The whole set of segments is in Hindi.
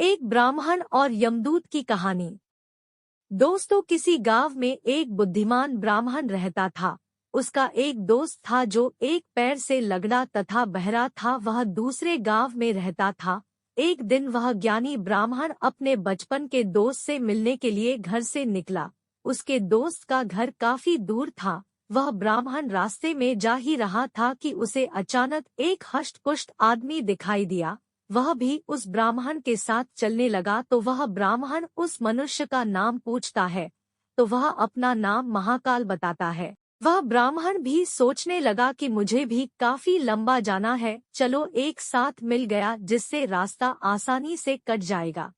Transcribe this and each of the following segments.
एक ब्राह्मण और यमदूत की कहानी। दोस्तों, किसी गांव में एक बुद्धिमान ब्राह्मण रहता था। उसका एक दोस्त था जो एक पैर से लगड़ा तथा बहरा था। वह दूसरे गांव में रहता था। एक दिन वह ज्ञानी ब्राह्मण अपने बचपन के दोस्त से मिलने के लिए घर से निकला। उसके दोस्त का घर काफी दूर था। वह ब्राह्मण रास्ते में जा ही रहा था कि उसे अचानक एक हष्ट-पुष्ट आदमी दिखाई दिया। वह भी उस ब्राह्मण के साथ चलने लगा तो वह ब्राह्मण उस मनुष्य का नाम पूछता है तो वह अपना नाम महाकाल बताता है। वह ब्राह्मण भी सोचने लगा कि मुझे भी काफी लंबा जाना है, चलो एक साथ मिल गया जिससे रास्ता आसानी से कट जाएगा।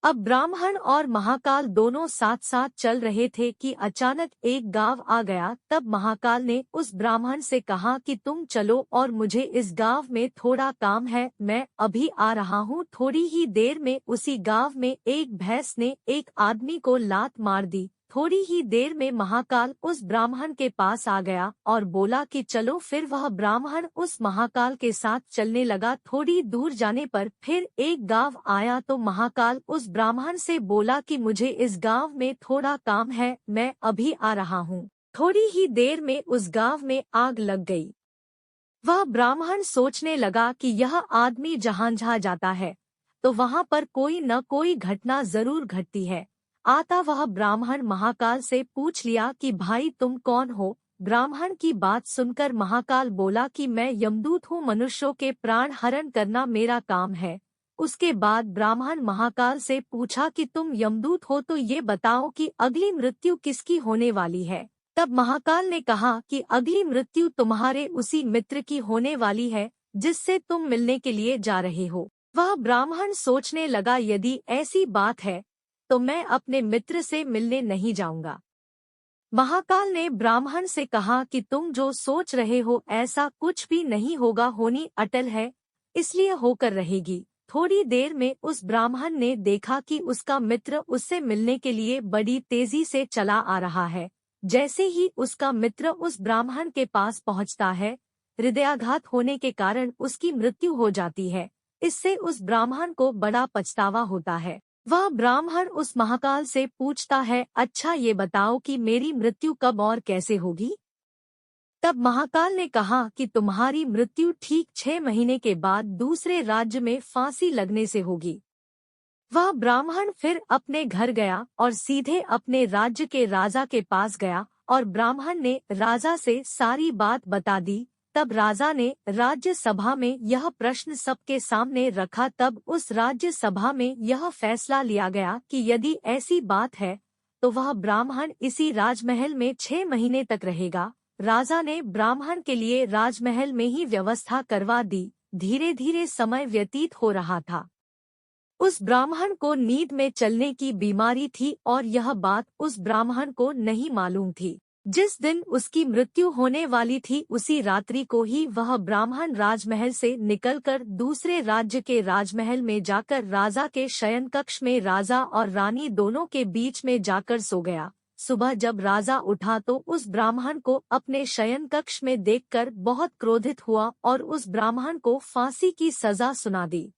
अब ब्राह्मण और महाकाल दोनों साथ साथ चल रहे थे कि अचानक एक गांव आ गया। तब महाकाल ने उस ब्राह्मण से कहा कि तुम चलो और मुझे इस गांव में थोड़ा काम है, मैं अभी आ रहा हूँ। थोड़ी ही देर में उसी गांव में एक भैंस ने एक आदमी को लात मार दी। थोड़ी ही देर में महाकाल उस ब्राह्मण के पास आ गया और बोला कि चलो। फिर वह ब्राह्मण उस महाकाल के साथ चलने लगा। थोड़ी दूर जाने पर फिर एक गांव आया तो महाकाल उस ब्राह्मण से बोला कि मुझे इस गांव में थोड़ा काम है, मैं अभी आ रहा हूँ। थोड़ी ही देर में उस गांव में आग लग गई। वह ब्राह्मण सोचने लगा कि यह आदमी जहाँ जहाँ जाता है तो वहाँ पर कोई न कोई घटना जरूर घटती है। आता वह ब्राह्मण महाकाल से पूछ लिया कि भाई तुम कौन हो। ब्राह्मण की बात सुनकर महाकाल बोला कि मैं यमदूत हूँ, मनुष्यों के प्राण हरण करना मेरा काम है। उसके बाद ब्राह्मण महाकाल से पूछा कि तुम यमदूत हो तो ये बताओ कि अगली मृत्यु किसकी होने वाली है। तब महाकाल ने कहा कि अगली मृत्यु तुम्हारे उसी मित्र की होने वाली है जिससे तुम मिलने के लिए जा रहे हो। वह ब्राह्मण सोचने लगा, यदि ऐसी बात है तो मैं अपने मित्र से मिलने नहीं जाऊंगा। महाकाल ने ब्राह्मण से कहा कि तुम जो सोच रहे हो ऐसा कुछ भी नहीं होगा, होनी अटल है इसलिए होकर रहेगी। थोड़ी देर में उस ब्राह्मण ने देखा कि उसका मित्र उससे मिलने के लिए बड़ी तेजी से चला आ रहा है। जैसे ही उसका मित्र उस ब्राह्मण के पास पहुंचता है, हृदयाघात होने के कारण उसकी मृत्यु हो जाती है। इससे उस ब्राह्मण को बड़ा पछतावा होता है। वह ब्राह्मण उस महाकाल से पूछता है, अच्छा ये बताओ कि मेरी मृत्यु कब और कैसे होगी। तब महाकाल ने कहा कि तुम्हारी मृत्यु ठीक 6 महीने के बाद दूसरे राज्य में फांसी लगने से होगी। वह ब्राह्मण फिर अपने घर गया और सीधे अपने राज्य के राजा के पास गया और ब्राह्मण ने राजा से सारी बात बता दी। तब राजा ने राज्य सभा में यह प्रश्न सबके सामने रखा। तब उस राज्य सभा में यह फैसला लिया गया कि यदि ऐसी बात है तो वह ब्राह्मण इसी राजमहल में 6 महीने तक रहेगा। राजा ने ब्राह्मण के लिए राजमहल में ही व्यवस्था करवा दी। धीरे धीरे समय व्यतीत हो रहा था। उस ब्राह्मण को नींद में चलने की बीमारी थी और यह बात उस ब्राह्मण को नहीं मालूम थी। जिस दिन उसकी मृत्यु होने वाली थी उसी रात्रि को ही वह ब्राह्मण राजमहल से निकलकर दूसरे राज्य के राजमहल में जाकर राजा के शयन कक्ष में राजा और रानी दोनों के बीच में जाकर सो गया। सुबह जब राजा उठा तो उस ब्राह्मण को अपने शयन कक्ष में देखकर बहुत क्रोधित हुआ और उस ब्राह्मण को फांसी की सजा सुना दी।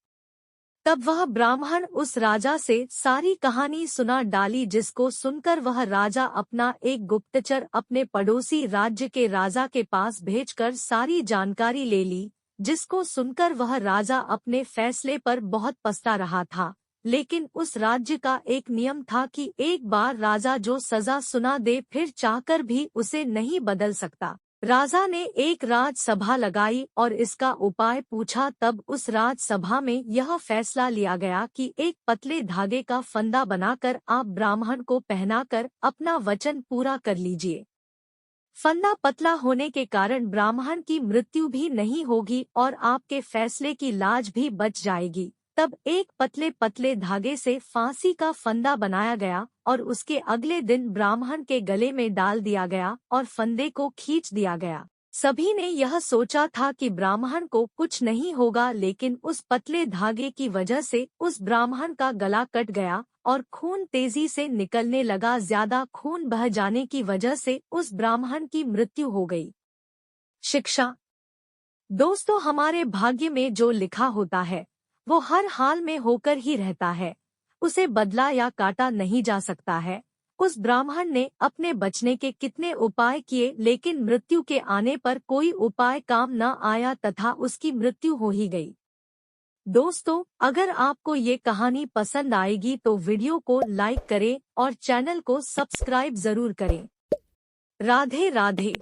तब वह ब्राह्मण उस राजा से सारी कहानी सुना डाली, जिसको सुनकर वह राजा अपना एक गुप्तचर अपने पड़ोसी राज्य के राजा के पास भेजकर सारी जानकारी ले ली। जिसको सुनकर वह राजा अपने फैसले पर बहुत पछता रहा था। लेकिन उस राज्य का एक नियम था कि एक बार राजा जो सजा सुना दे फिर चाहकर भी उसे नहीं बदल सकता। राजा ने एक राजसभा लगाई और इसका उपाय पूछा। तब उस राजसभा में यह फैसला लिया गया कि एक पतले धागे का फंदा बनाकर आप ब्राह्मण को पहनाकर अपना वचन पूरा कर लीजिए। फंदा पतला होने के कारण ब्राह्मण की मृत्यु भी नहीं होगी और आपके फैसले की लाज भी बच जाएगी। तब एक पतले पतले धागे से फांसी का फंदा बनाया गया और उसके अगले दिन ब्राह्मण के गले में डाल दिया गया और फंदे को खींच दिया गया। सभी ने यह सोचा था कि ब्राह्मण को कुछ नहीं होगा, लेकिन उस पतले धागे की वजह से उस ब्राह्मण का गला कट गया और खून तेजी से निकलने लगा। ज्यादा खून बह जाने की वजह से उस ब्राह्मण की मृत्यु हो गई। शिक्षा। दोस्तों, हमारे भाग्य में जो लिखा होता है वो हर हाल में होकर ही रहता है, उसे बदला या काटा नहीं जा सकता है। उस ब्राह्मण ने अपने बचने के कितने उपाय किए, लेकिन मृत्यु के आने पर कोई उपाय काम न आया तथा उसकी मृत्यु हो ही गई। दोस्तों, अगर आपको ये कहानी पसंद आएगी तो वीडियो को लाइक करें और चैनल को सब्सक्राइब जरूर करें। राधे राधे।